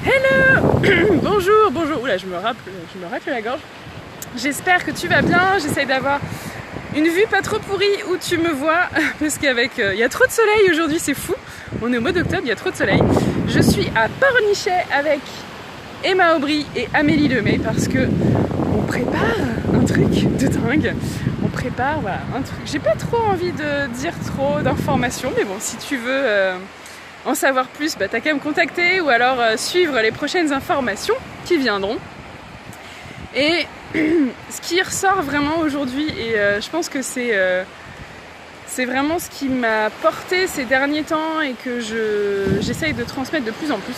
Hello. Bonjour, bonjour. Oula, je me racle la gorge. J'espère que tu vas bien. J'essaye d'avoir une vue pas trop pourrie où tu me vois. Parce qu'avec... il y a trop de soleil aujourd'hui, c'est fou. On est au mois d'octobre, il y a trop de soleil. Je suis à Pornichet avec Emma Aubry et Amélie Lemay parce que on prépare un truc de dingue. On prépare voilà, un truc. J'ai pas trop envie de dire trop d'informations, mais bon, si tu veux en savoir plus, bah, t'as qu'à me contacter ou alors suivre les prochaines informations qui viendront. Et ce qui ressort vraiment aujourd'hui, et je pense que c'est vraiment ce qui m'a porté ces derniers temps et que j'essaye de transmettre de plus en plus,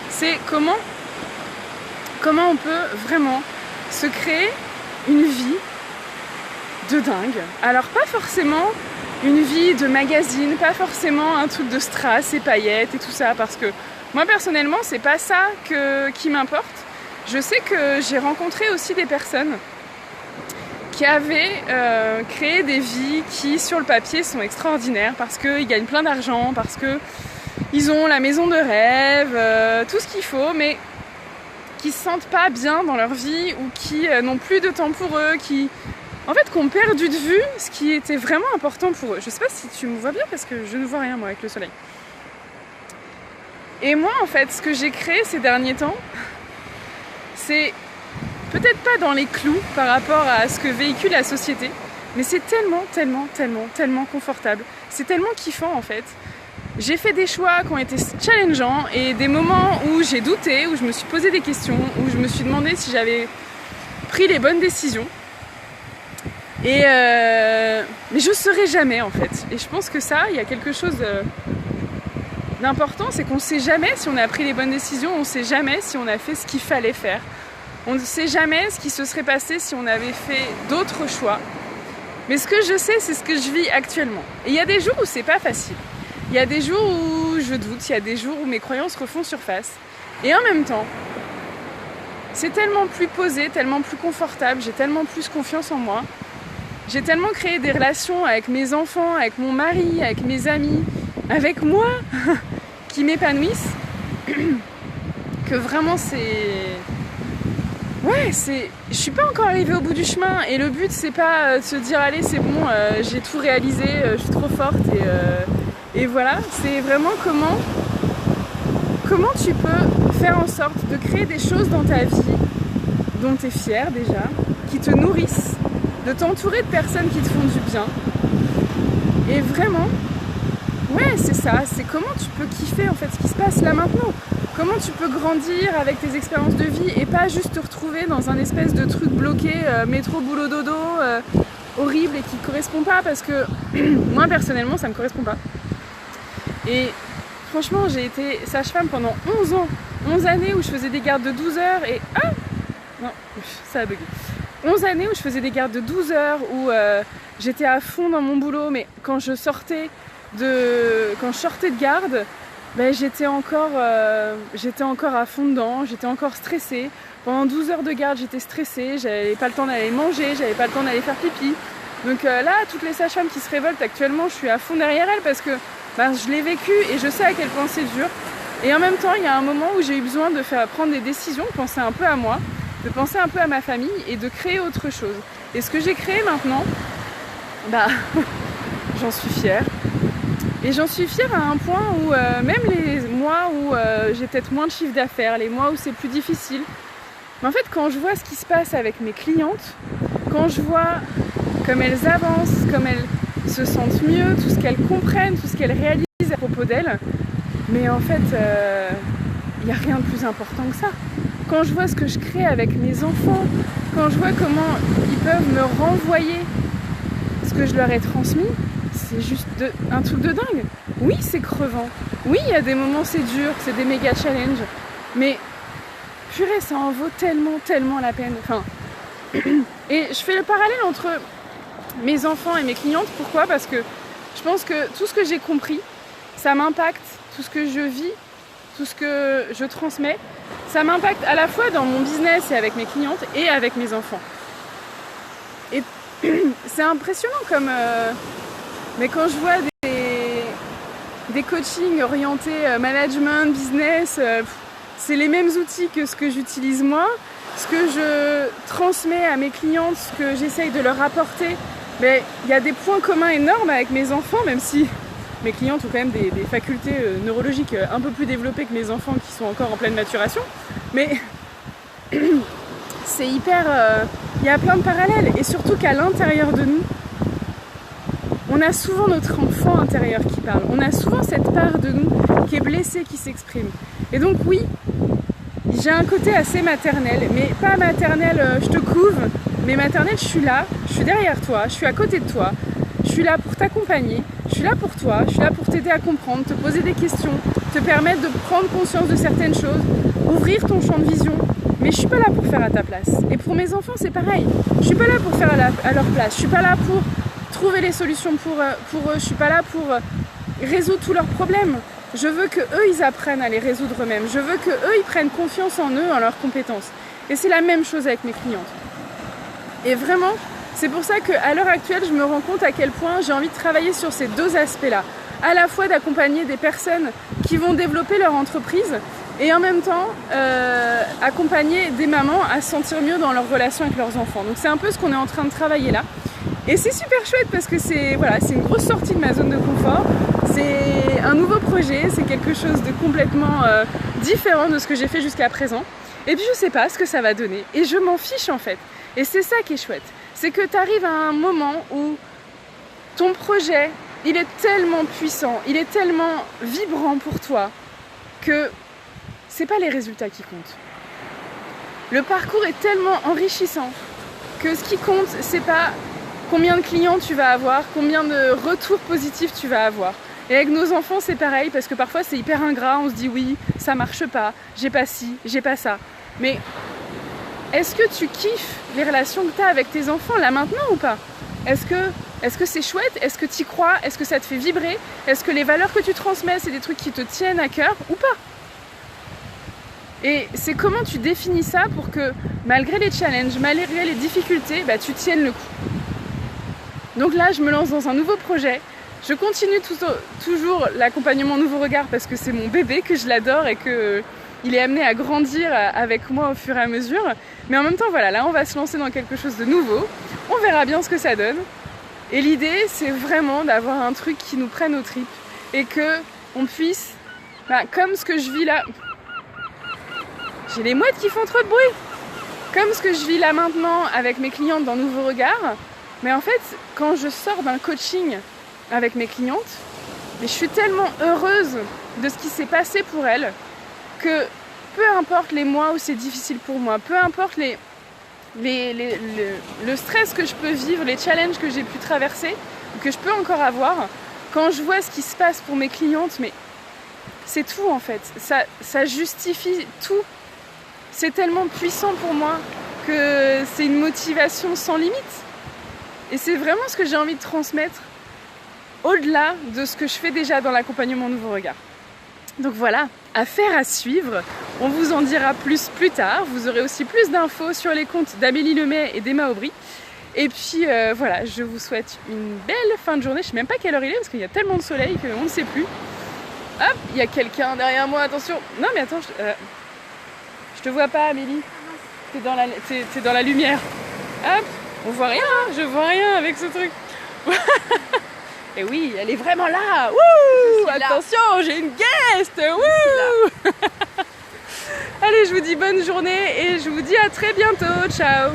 c'est comment on peut vraiment se créer une vie de dingue. Alors pas forcément une vie de magazine, pas forcément un truc de strass et paillettes et tout ça, parce que moi personnellement c'est pas ça qui m'importe. Je sais que j'ai rencontré aussi des personnes qui avaient créé des vies qui sur le papier sont extraordinaires parce qu'ils gagnent plein d'argent, parce qu'ils ont la maison de rêve, tout ce qu'il faut, mais qui se sentent pas bien dans leur vie ou qui n'ont plus de temps pour eux, qui ont perdu de vue ce qui était vraiment important pour eux. Je sais pas si tu me vois bien parce que je ne vois rien moi avec le soleil. Et moi en fait, ce que j'ai créé ces derniers temps, c'est peut-être pas dans les clous par rapport à ce que véhicule la société, mais c'est tellement confortable. C'est tellement kiffant en fait. J'ai fait des choix qui ont été challengeants et des moments où j'ai douté, où je me suis posé des questions, où je me suis demandé si j'avais pris les bonnes décisions. Et mais je ne saurais jamais en fait. Et je pense que ça, il y a quelque chose d'important, c'est qu'on ne sait jamais si on a pris les bonnes décisions, on ne sait jamais si on a fait ce qu'il fallait faire. On ne sait jamais ce qui se serait passé si on avait fait d'autres choix. Mais ce que je sais, c'est ce que je vis actuellement. Et il y a des jours où c'est pas facile. Il y a des jours où je doute, il y a des jours où mes croyances refont surface. Et en même temps, c'est tellement plus posé, tellement plus confortable, j'ai tellement plus confiance en moi. J'ai tellement créé des relations avec mes enfants, avec mon mari, avec mes amis, avec moi, qui m'épanouissent, que vraiment c'est... Ouais, je suis pas encore arrivée au bout du chemin et le but c'est pas de se dire allez c'est bon, j'ai tout réalisé, je suis trop forte et voilà, c'est vraiment comment tu peux faire en sorte de créer des choses dans ta vie dont tu es fière déjà, qui te nourrissent, de t'entourer de personnes qui te font du bien. Et vraiment, ouais, c'est ça, c'est comment tu peux kiffer en fait ce qui se passe là maintenant. Comment tu peux grandir avec tes expériences de vie et pas juste te retrouver dans un espèce de truc bloqué, métro, boulot, dodo, horrible et qui ne correspond pas parce que moi personnellement ça me correspond pas. Et franchement j'ai été sage-femme pendant 11 ans, 11 années où je faisais des gardes de 12 heures et... Ah non, ça a bugué. 11 années où je faisais des gardes de 12 heures, où j'étais à fond dans mon boulot, mais quand je sortais de garde, ben, j'étais encore à fond dedans, j'étais encore stressée. Pendant 12 heures de garde, j'étais stressée, j'avais pas le temps d'aller manger, j'avais pas le temps d'aller faire pipi. Donc là, toutes les sages-femmes qui se révoltent actuellement, je suis à fond derrière elles parce que ben, je l'ai vécu et je sais à quel point c'est dur. Et en même temps, il y a un moment où j'ai eu besoin de prendre des décisions, de penser un peu à moi, de penser un peu à ma famille et de créer autre chose. Et ce que j'ai créé maintenant, bah, j'en suis fière. Et j'en suis fière à un point où même les mois où j'ai peut-être moins de chiffre d'affaires, les mois où c'est plus difficile, mais en fait quand je vois ce qui se passe avec mes clientes, quand je vois comme elles avancent, comme elles se sentent mieux, tout ce qu'elles comprennent, tout ce qu'elles réalisent à propos d'elles, mais en fait il n'y a rien de plus important que ça. Quand je vois ce que je crée avec mes enfants, quand je vois comment ils peuvent me renvoyer ce que je leur ai transmis, c'est juste un truc de dingue. Oui, c'est crevant. Oui, il y a des moments c'est dur, c'est des méga challenges. Mais purée, ça en vaut tellement la peine. Enfin, et je fais le parallèle entre mes enfants et mes clientes. Pourquoi ? Parce que je pense que tout ce que j'ai compris, ça m'impacte. Tout ce que je vis, tout ce que je transmets, ça m'impacte à la fois dans mon business et avec mes clientes et avec mes enfants. Et c'est impressionnant comme... Mais quand je vois des coachings orientés management, business, c'est les mêmes outils que ce que j'utilise moi, ce que je transmets à mes clientes, ce que j'essaye de leur apporter. Mais il y a des points communs énormes avec mes enfants, même si mes clientes ont quand même des facultés neurologiques un peu plus développées que mes enfants qui sont encore en pleine maturation. Mais c'est hyper... il y a plein de parallèles. Et surtout qu'à l'intérieur de nous, on a souvent notre enfant intérieur qui parle. On a souvent cette part de nous qui est blessée, qui s'exprime. Et donc oui, j'ai un côté assez maternel, mais pas maternel, je te couve, mais maternel, je suis là, je suis derrière toi, je suis à côté de toi, je suis là pour t'accompagner, je suis là pour toi, je suis là pour t'aider à comprendre, te poser des questions, te permettre de prendre conscience de certaines choses, ouvrir ton champ de vision, mais je suis pas là pour faire à ta place. Et pour mes enfants, c'est pareil, je suis pas là pour faire à leur place, je suis pas là pour trouver les solutions pour eux, je suis pas là pour résoudre tous leurs problèmes. Je veux qu'eux, ils apprennent à les résoudre eux-mêmes. Je veux qu'eux, ils prennent confiance en eux, en leurs compétences. Et c'est la même chose avec mes clientes. Et vraiment, c'est pour ça qu'à l'heure actuelle, je me rends compte à quel point j'ai envie de travailler sur ces deux aspects-là. À la fois d'accompagner des personnes qui vont développer leur entreprise et en même temps accompagner des mamans à se sentir mieux dans leur relation avec leurs enfants. Donc c'est un peu ce qu'on est en train de travailler là. Et c'est super chouette parce que c'est une grosse sortie de ma zone de confort. C'est un nouveau projet, c'est quelque chose de complètement différent de ce que j'ai fait jusqu'à présent. Et puis je sais pas ce que ça va donner. Et je m'en fiche en fait. Et c'est ça qui est chouette. C'est que tu arrives à un moment où ton projet, il est tellement puissant, il est tellement vibrant pour toi que c'est pas les résultats qui comptent. Le parcours est tellement enrichissant que ce qui compte, c'est pas combien de clients tu vas avoir, combien de retours positifs tu vas avoir. Et avec nos enfants, c'est pareil, parce que parfois c'est hyper ingrat, on se dit oui, ça marche pas, j'ai pas ci, j'ai pas ça. Mais est-ce que tu kiffes les relations que tu as avec tes enfants là maintenant ou pas ? Est-ce que c'est chouette ? Est-ce que tu y crois ? Est-ce que ça te fait vibrer ? Est-ce que les valeurs que tu transmets, c'est des trucs qui te tiennent à cœur ou pas ? Et c'est comment tu définis ça pour que, malgré les challenges, malgré les difficultés, tu tiennes le coup. Donc là, je me lance dans un nouveau projet. Je continue toujours l'accompagnement Nouveau Regard parce que c'est mon bébé, que je l'adore et qu'il est amené à grandir avec moi au fur et à mesure. Mais en même temps, voilà, là, on va se lancer dans quelque chose de nouveau. On verra bien ce que ça donne. Et l'idée, c'est vraiment d'avoir un truc qui nous prenne aux tripes et qu'on puisse, comme ce que je vis là... J'ai les mouettes qui font trop de bruit. Comme ce que je vis là maintenant avec mes clientes dans Nouveau Regard. Mais en fait, quand je sors d'un coaching avec mes clientes, je suis tellement heureuse de ce qui s'est passé pour elles que peu importe les mois où c'est difficile pour moi, peu importe le stress que je peux vivre, les challenges que j'ai pu traverser, que je peux encore avoir, quand je vois ce qui se passe pour mes clientes, mais c'est tout en fait. Ça justifie tout. C'est tellement puissant pour moi que c'est une motivation sans limite. Et c'est vraiment ce que j'ai envie de transmettre au-delà de ce que je fais déjà dans l'accompagnement Nouveau Regard. Donc voilà, affaire à suivre. On vous en dira plus tard. Vous aurez aussi plus d'infos sur les comptes d'Amélie Lemay et d'Emma Aubry. Et puis voilà, je vous souhaite une belle fin de journée. Je ne sais même pas quelle heure il est parce qu'il y a tellement de soleil qu'on ne sait plus. Hop, il y a quelqu'un derrière moi, attention. Non mais attends, je te vois pas Amélie. T'es dans la lumière. Hop, on voit rien, hein, je vois rien avec ce truc. Et oui, elle est vraiment là. Wouh, attention, j'ai une guest. Wouh. Allez, je vous dis bonne journée et je vous dis à très bientôt. Ciao.